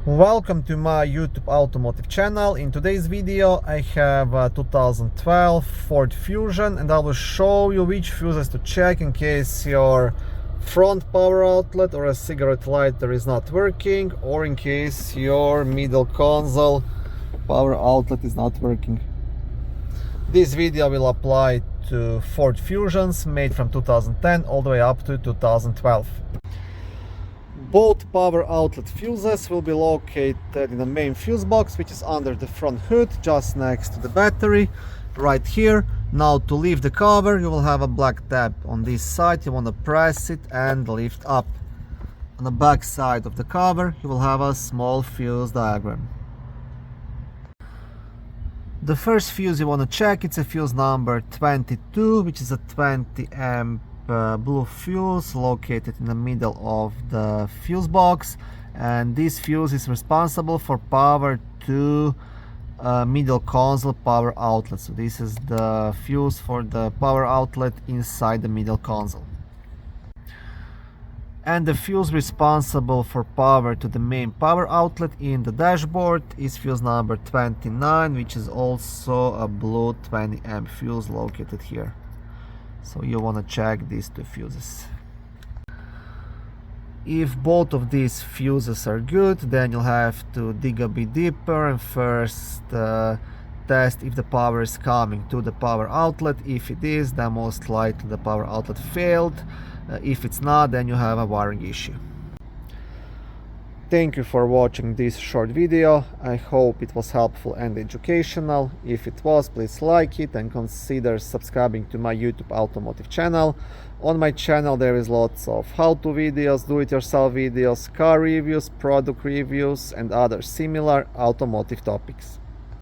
Welcome to my YouTube automotive channel. In today's video I have a 2012 Ford Fusion and I will show you which fuses to check in case your front power outlet or a cigarette lighter is not working, or in case your middle console power outlet is not working. This video will apply to Ford Fusions made from 2010 all the way up to 2012. Both power outlet fuses will be located in the main fuse box, which is under the front hood, just next to the battery, right here. Now to lift the cover, you will have a black tab on this side. You want to press it and lift up. On the back side of the cover, you will have a small fuse diagram. The first fuse you want to check, it's a fuse number 22, which is a 20 amp blue fuse located in the middle of the fuse box, and this fuse is responsible for power to middle console power outlet. So this is the fuse for the power outlet inside the middle console. And the fuse responsible for power to the main power outlet in the dashboard is fuse number 29, which is also a blue 20 amp fuse located here. So you want to check these two fuses. If both of these fuses are good, then you'll have to dig a bit deeper and first test if the power is coming to the power outlet. If it is, then most likely the power outlet failed. If it's not, then you have a wiring issue. Thank you for watching this short video. I hope it was helpful and educational. If it was, please like it and consider subscribing to my YouTube automotive channel. On my channel there is lots of how-to videos, do-it-yourself videos, car reviews, product reviews and other similar automotive topics.